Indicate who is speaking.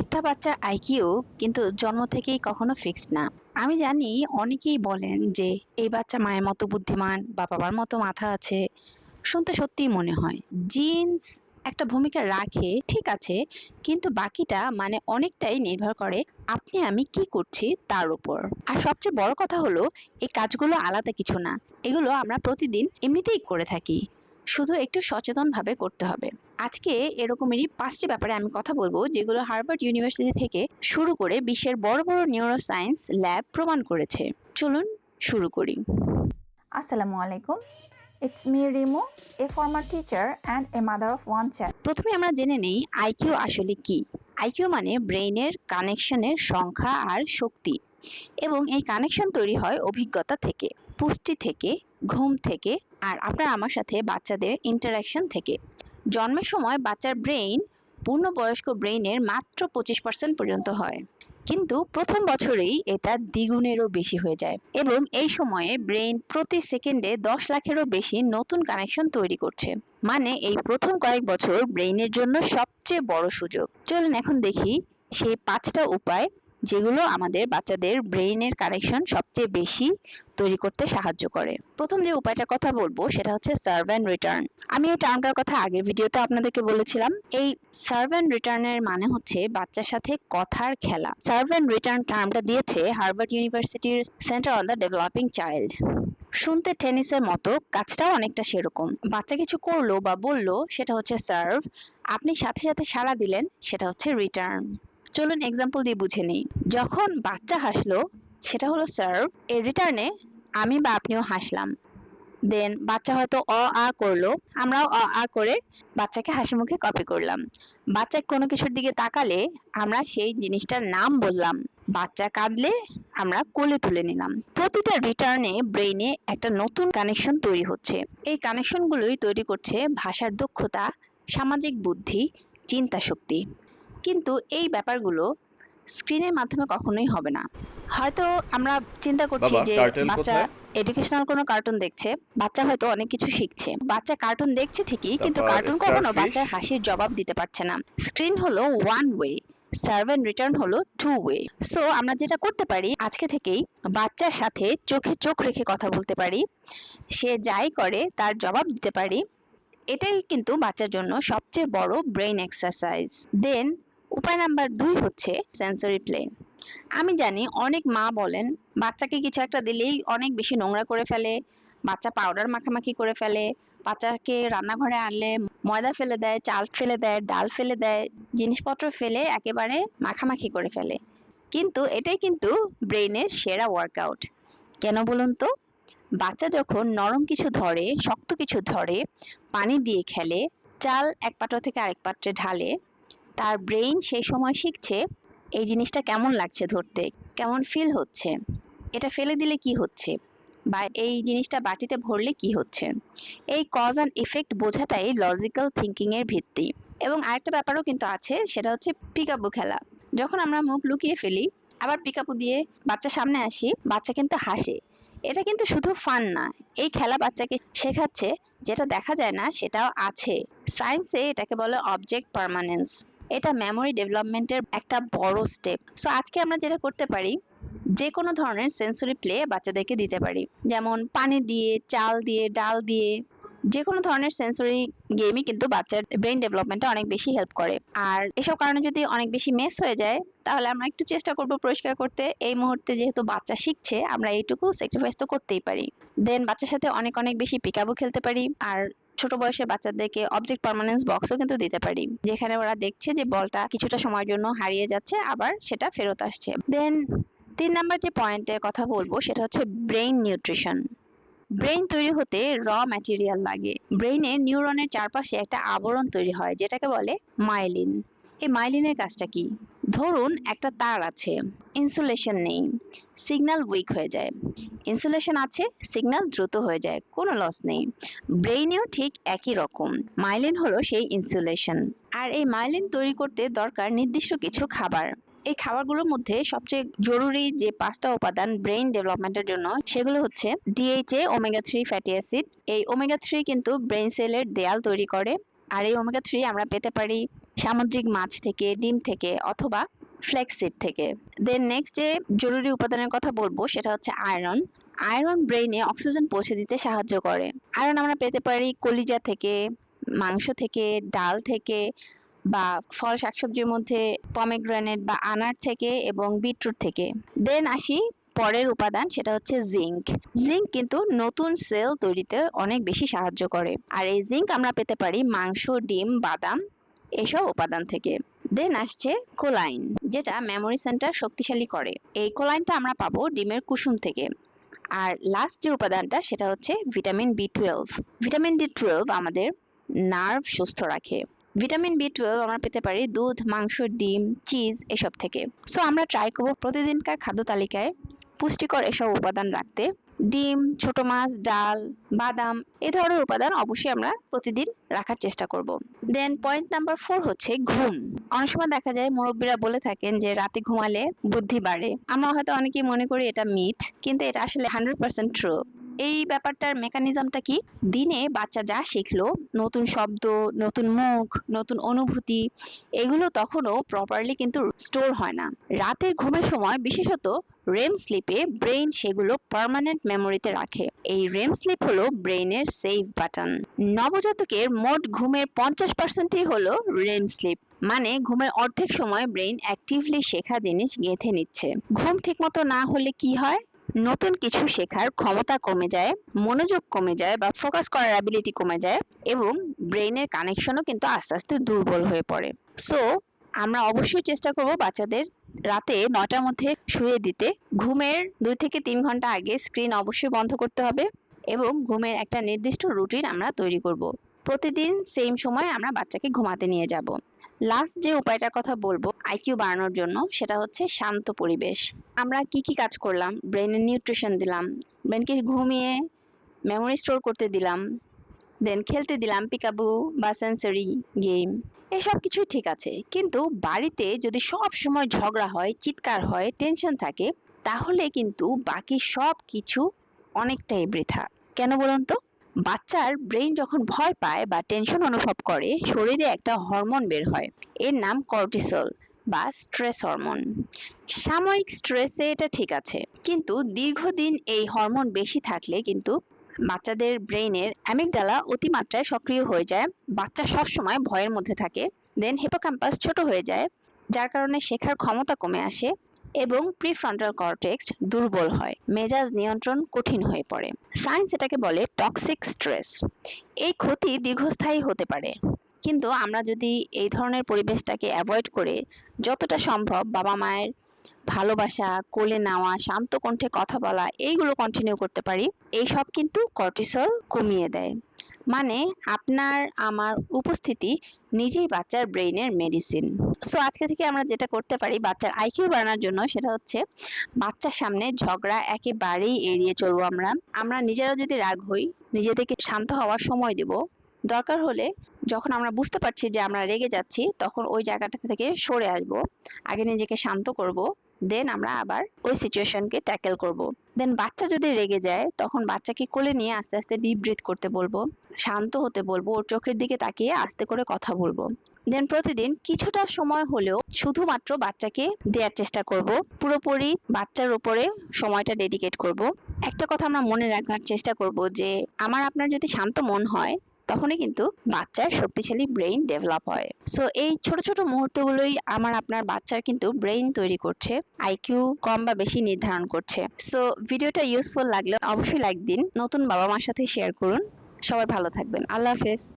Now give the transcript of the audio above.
Speaker 1: একটা বাচ্চার আইকিউ কিন্তু জন্ম থেকেই কখনো ফিক্সড না। আমি জানি অনেকেই বলেন যে এই বাচ্চা মায়ের মতো বুদ্ধিমান বা বাবার মতো মাথা আছে। শুনতে সত্যিই মনে হয় জিনস একটা ভূমিকা রাখে, ঠিক আছে, কিন্তু বাকিটা মানে অনেকটাই নির্ভর করে আপনি আমি কি করছি তার উপর। আর সবচেয়ে বড় কথা হলো এই কাজগুলো আলাদা কিছু না, এগুলো আমরা প্রতিদিন এমনিতেই করে থাকি, শুধু একটু সচেতনভাবে করতে হবে। আজকে এরকমেরই 5টি ব্যাপারে আমি কথা বলবো যেগুলো হার্ভার্ড ইউনিভার্সিটি থেকে শুরু করে বিশ্বের বড় বড় নিউরোসায়েন্স ল্যাব প্রমাণ করেছে। চলুন শুরু করি।
Speaker 2: Assalamu alaikum. It's me Rimu, a former teacher and a mother of one child.
Speaker 1: প্রথমে আমরা জেনে নেই আইকিউ আসলে কি। আইকিউ মানে ব্রেইনের কানেকশনের সংখ্যা আর শক্তি, এবং এই কানেকশন তৈরি হয় অভিজ্ঞতা থেকে, পুষ্টি থেকে, ঘুম থেকে, আর আপনার আমার সাথে বাচ্চাদের ইন্টারাকশন থেকে। জন্মের সময় বাচ্চার ব্রেইন পূর্ণবয়স্ক ব্রেইনের মাত্র 25% পর্যন্ত হয়, কিন্তু প্রথম বছরেই এটা দ্বিগুণেরও বেশি হয়ে যায়, এবং এই সময়ে ব্রেইন প্রতি সেকেন্ডে 10 লাখেরও বেশি নতুন কানেকশন তৈরি করছে। মানে এই প্রথম কয়েক বছর ব্রেইনের জন্য সবচেয়ে বড় সুযোগ। চলুন এখন দেখি সেই 5টা উপায় যেগুলো আমাদের বাচ্চাদের ব্রেইনের কানেকশন সবচেয়ে বেশি তৈরি করতে সাহায্য করে। প্রথম যে উপায়টার কথা বলবো সেটা হচ্ছে সার্ভ অ্যান্ড রিটার্ন। আমি এই টার্মটার কথা আগের ভিডিওতে আপনাদেরকে বলেছিলাম। এই সার্ভ অ্যান্ড রিটার্নের মানে হচ্ছে বাচ্চার সাথে কথার খেলা। সার্ভ অ্যান্ড রিটার্ন টার্মটা দিয়েছে হার্ভার্ড ইউনিভার্সিটির centre on the developing child. শুনতে টেনিসের মতো, কাজটাও অনেকটা সেরকম। বাচ্চা কিছু করলো বা বললো সেটা হচ্ছে সার্ভ, আপনি সাথে সাথে সাড়া দিলেন সেটা হচ্ছে রিটার্ন। চলুন এক্সাম্পল দিয়ে বুঝে নিই। যখন বাচ্চা হাসলো সেটা হলো সার্ভ, এর রিটার্নে আমি বা আপনিও হাসলাম। দেন বাচ্চা হয়তো আ করলো, আমরাও আ করে বাচ্চাকে হাসি মুখে কপি করলাম। বাচ্চা কোনো কিছুর দিকে তাকালে আমরা সেই জিনিসটার নাম বললাম। বাচ্চা কাঁদলে আমরা কোলে তুলে নিলাম। প্রতিটা রিটার্নে ব্রেইনে একটা নতুন কানেকশন তৈরি হচ্ছে। এই কানেকশনগুলোই তৈরি করছে ভাষার দক্ষতা, সামাজিক বুদ্ধি, চিন্তা শক্তি। কিন্তু এই ব্যাপারগুলো স্ক্রিনের মাধ্যমে কখনোই হবে না। হয়তো আমরা চিন্তা করছি
Speaker 3: বাবা
Speaker 1: যে
Speaker 3: টার্টেল
Speaker 1: বাচ্চা
Speaker 3: কোথায়?
Speaker 1: এডুকেশনাল কোনো কার্টুন দেখছে, বাচ্চা হয়তো অনেক কিছু শিখছে। বাচ্চা কার্টুন দেখছে ঠিকই, কিন্তু
Speaker 3: তারপর
Speaker 1: কার্টুন কখনো
Speaker 3: স্টারফিশ।
Speaker 1: বাচ্চার হাসির জবাব দিতে পারছে না। স্ক্রিন হলো one way, serve and return হলো টু ওয়ে। সো আমরা যেটা করতে পারি আজকে থেকেই বাচ্চার সাথে চোখে চোখ রেখে কথা বলতে পারি, সে যাই করে তার জবাব দিতে পারি। এটাই কিন্তু বাচ্চার জন্য সবচেয়ে বড় ব্রেইন এক্সারসাইজ। দেন উপায় নাম্বার 2 হচ্ছে সেন্সরি প্লে। আমি জানি অনেক মা বলেন বাচ্চাকে কিছু একটা দিলেই অনেক বেশি নোংরা করে ফেলে, বাচ্চা পাউডার মাখামাখি করে ফেলে, বাচ্চাকে রান্নাঘরে আনলে ময়দা ফেলে দেয়, চাল ফেলে দেয়, ডাল ফেলে দেয়, জিনিসপত্র ফেলে একেবারে মাখামাখি করে ফেলে। কিন্তু এটাই কিন্তু ব্রেইনের সেরা ওয়ার্কআউট। কেন বলুন তো? বাচ্চা যখন নরম কিছু ধরে, শক্ত কিছু ধরে, পানি দিয়ে খেলে, চাল এক পাত্র থেকে আরেক পাত্রে ঢালে, তার ব্রেইন সেই সময় শিখছে এই জিনিসটা কেমন লাগছে ধরতে, কেমন ফিল হচ্ছে, এটা ফেলে দিলে কি হচ্ছে, বা এই জিনিসটা বাটিতে ভরলে কি হচ্ছে। এই কজ অ্যান্ড ইফেক্ট বোঝাটাই লজিক্যাল থিঙ্কিং এর ভিত্তি। এবং আরেকটা ব্যাপারও কিন্তু আছে, সেটা হচ্ছে পিকাবু খেলা। যখন আমরা মুখ লুকিয়ে ফেলি আবার পিকাবু দিয়ে বাচ্চার সামনে আসি, বাচ্চা কিন্তু হাসে। এটা কিন্তু শুধু ফান না, এই খেলা বাচ্চাকে শেখাচ্ছে যেটা দেখা যায় না সেটাও আছে। সায়েন্সে এটাকে বলে অবজেক্ট পার্মানেন্স। এটা মেমোরি ডেভেলপমেন্টের একটা বড় স্টেপ। সো আজকে আমরা যেটা করতে পারি, যে কোনো ধরনের সেন্সরি প্লে বাচ্চাদেরকে দিতে পারি, যেমন পানি দিয়ে, চাল দিয়ে, ডাল দিয়ে, যে কোনো ধরনের সেন্সরি গেমই কিন্তু বাচ্চার ব্রেন ডেভেলপমেন্টে অনেক বেশি হেল্প করে। আর এসব কারণে যদি অনেক বেশি মেস হয়ে যায় তাহলে আমরা একটু চেষ্টা করব পরিষ্কার করতে। এই মুহূর্তে যেহেতু বাচ্চা শিখছে আমরা এইটুকু স্যাক্রিফাইস তো করতেই পারি। দেন বাচ্চার সাথে অনেক অনেক বেশি পিকাবো খেলতে পারি। আর ছোট বয়সের বাচ্চাদেরকে অবজেক্ট পার্মানেন্স বক্সও কিন্তু দিতে পারি, যেখানে ওরা দেখছে যে বলটা কিছুটা সময়ের জন্য হারিয়ে যাচ্ছে আবার সেটা ফেরত আসছে। দেন 3 নাম্বার যে পয়েন্টের কথা বলবো সেটা হচ্ছে ব্রেইন নিউট্রিশন। ব্রেইন তৈরি হতে র ম্যাটেরিয়াল লাগে। ব্রেইনের নিউরনের চারপাশে একটা আবরণ তৈরি হয় যেটাকে বলে মাইলিন। এই মাইলিনের কাজটা কি? ধরুন একটা তার আছে, ইনসুলেশন নেই, সিগন্যাল উইক হয়ে যায়। ইনসুলেশন আছে, সিগন্যাল দ্রুত হয়ে যায়, কোনো লস নেই। ব্রেইনেও ঠিক একই রকম, মাইলিন হলো সেই ইনসুলেশন। আর এই মাইলিন তৈরি করতে দরকার নির্দিষ্ট কিছু খাবার। এই খাবারগুলোর মধ্যে সবচেয়ে জরুরি যে 5টা উপাদান ব্রেইন ডেভেলপমেন্টের জন্য, সেগুলো হচ্ছে ডিএইচএ, ওমেগা 3 ফ্যাটি অ্যাসিড। এই ওমেগা 3 কিন্তু ব্রেইন সেলের দেয়াল তৈরি করে। আর এই ওমেগা 3 আমরা পেতে পারি সামুদ্রিক মাছ থেকে, ডিম থেকে অথবা ফ্ল্যাক্স সিড থেকে। দেন নেক্সট যে জরুরি উপাদানের কথা বলবো সেটা হচ্ছে আয়রন। আয়রন ব্রেইনে অক্সিজেন পৌঁছে দিতে সাহায্য করে। আয়রন আমরা পেতে পারি কলিজা থেকে, মাংস থেকে, ডাল থেকে বা ফল শাকসবজির মধ্যে পমেগ্রানেট বা আনার থেকে এবং বিটরুট থেকে। দেন আসি পরের উপাদান, সেটা হচ্ছে জিঙ্ক। জিঙ্ক কিন্তু নতুন সেল তৈরিতে অনেক বেশি সাহায্য করে। আর এই জিঙ্ক আমরা পেতে পারি মাংস, ডিম, বাদাম এসব উপাদান থেকে। দেন আসছে কোলাইন, যেটা মেমোরি সেন্টার শক্তিশালী করে। এই কোলাইনটা আমরা পাবো ডিমের কুসুম থেকে। আর লাস্ট যে উপাদানটা সেটা হচ্ছে ভিটামিন বি12। ভিটামিন বি12 আমাদের নার্ভ সুস্থ রাখে। ভিটামিন বি12 আমরা পেতে পারি দুধ, মাংস, ডিম, চিজ এসব থেকে। সো আমরা ট্রাই করব প্রতিদিনকার খাদ্য তালিকায় পুষ্টিকর এসব উপাদান রাখতে। ডিম, ছোট মাছ, ডাল, বাদাম এই ধরনের উপাদান অবশ্যই আমরা প্রতিদিন রাখার চেষ্টা করব। দেন পয়েন্ট নাম্বার 4 হচ্ছে ঘুম। অনেক সময় দেখা যায় মুরব্বীরা বলে থাকেন যে রাতে ঘুমালে বুদ্ধি বাড়ে। আমরা হয়তো অনেকেই মনে করি এটা মিথ, কিন্তু এটা আসলে 100% ট্রু। এই ব্যাপারটার মেকানিজমটা কি? দিনে বাচ্চা যা শিখলো, নতুন শব্দ, নতুন মুখ, নতুন অনুভূতি, এগুলো তখনও প্রপারলি কিন্তু স্টোর হয় না। রাতের ঘুমের সময় বিশেষত রেম স্লিপে ব্রেইন সেগুলো পার্মানেন্ট মেমোরিতে রাখে। এই রেম স্লিপ হলো ব্রেইনের সেভ বাটন। নবজাতকের মোট ঘুমের 50%ই হলো রেম স্লিপ। মানে ঘুমের অর্ধেক সময় ব্রেইন অ্যাক্টিভলি শেখা জিনিস গেঁথে নিচ্ছে। ঘুম ঠিকমতো না হলে কি হয়? নতুন কিছু শেখার ক্ষমতা কমে যায়, মনোযোগ কমে যায় বা ফোকাস করার অ্যাবিলিটি কমে যায় এবং ব্রেইনের কানেকশনও কিন্তু আস্তে আস্তে দুর্বল হয়ে পড়ে। সো আমরা অবশ্যই চেষ্টা করব বাচ্চাদের রাতে 9টার মধ্যে শুয়ে দিতে। ঘুমের 2 থেকে 3 ঘন্টা আগে স্ক্রিন অবশ্যই বন্ধ করতে হবে এবং ঘুমের একটা নির্দিষ্ট রুটিন আমরা তৈরি করব। প্রতিদিন সেম সময় আমরা বাচ্চাকে ঘুমাতে নিয়ে যাব। লাস্ট যে উপায়টার কথা বলবো আইকিউ বাড়ানোর জন্য সেটা হচ্ছে শান্ত পরিবেশ। আমরা কি কি কাজ করলাম? ব্রেইনের নিউট্রিশন দিলাম, ব্রেইনকে ঘুমিয়ে মেমোরি স্টোর করতে দিলাম, দেন খেলতে দিলাম পিকাবু বা সেন্সরি গেম। এসব কিছুই ঠিক আছে, কিন্তু বাড়িতে যদি সব সময় ঝগড়া হয়, চিৎকার হয়, টেনশন থাকে, তাহলে কিন্তু বাকি সব কিছু অনেকটাই বৃথা। কেন বলুন তো? বাচ্চার ব্রেইন যখন ভয় পায় বা টেনশন অনুভব করে, শরীরে একটা হরমোন বের হয়, এর নাম কর্টিসল বা স্ট্রেস হরমোন। সাময়িক স্ট্রেসে এটা ঠিক আছে, কিন্তু দীর্ঘদিন এই হরমোন বেশি থাকলে কিন্তু বাচ্চাদের ব্রেইনের অ্যামিগডালা অতিমাত্রায় সক্রিয় হয়ে যায়। বাচ্চা সবসময় ভয়ের মধ্যে থাকে। দেন হিপোক্যাম্পাস ছোট হয়ে যায়, যার কারণে শেখার ক্ষমতা কমে আসে এবং প্রিফ্রন্টাল কর্টেক্স দুর্বল হয়। মেজাজ নিয়ন্ত্রণ কঠিন হয়ে পড়ে। সায়েন্স এটাকে বলে টক্সিক স্ট্রেস। এই ক্ষতি দীর্ঘস্থায়ী হতে পারে, কিন্তু আমরা যদি এই ধরনের পরিবেশটাকে অ্যাভয়েড করে যতটা সম্ভব বাবা মায়ের ভালোবাসা, কোলে নেওয়া, শান্ত কণ্ঠে কথা বলা এইগুলো কন্টিনিউ করতে পারি, এই সব কিন্তু কর্টিসল কমিয়ে দেয়। মানে আপনার আমার উপস্থিতি নিজেই বাচ্চার ব্রেইনের মেডিসিন। সো আজকে থেকে আমরা যেটা করতে পারি বাচ্চার আইকিউ বাড়ানোর জন্য সেটা হচ্ছে বাচ্চার সামনে ঝগড়া একেবারেই এড়িয়ে চলবো। আমরা নিজেরা যদি রাগ হই, নিজেদেরকে শান্ত হওয়ার সময় দেব। দরকার হলে যখন আমরা বুঝতে পারছি যে আমরা রেগে যাচ্ছি, তখন ওই জায়গাটা থেকে সরে আসবো, আগে নিজেকে শান্ত করব, দেন আমরা আবার ওই সিচুয়েশনকে ট্যাকেল করব। দেন বাচ্চা যদি রেগে যায়, তখন বাচ্চাকে কোলে নিয়ে আস্তে আস্তে ডিপ ব্রিথ করতে বলবো, শান্ত হতে বলবো, ওর চোখের দিকে তাকিয়ে আস্তে করে কথা বলবো। দেন প্রতিদিন কিছুটা সময় হলেও শুধুমাত্র বাচ্চাকে দেওয়ার চেষ্টা করব। পুরোপুরি বাচ্চার উপরে সময়টা ডেডিকেট করব। একটা কথা আমরা মনে রাখার চেষ্টা করব যে আমার আপনার যদি শান্ত মন হয়, তখনই কিন্তু বাচ্চার শক্তিশালী ব্রেইন ডেভেলপ হয়। সো এই ছোট ছোট মুহূর্তগুলোই আমার আপনার বাচ্চার কিন্তু ব্রেইন তৈরি করছে, আইকিউ কম বা বেশি নির্ধারণ করছে। সো ভিডিওটা ইউজফুল লাগলে অবশ্যই লাইক দিন, নতুন বাবা মার সাথে শেয়ার করুন। সবাই ভালো থাকবেন। আল্লাহ হাফেজ।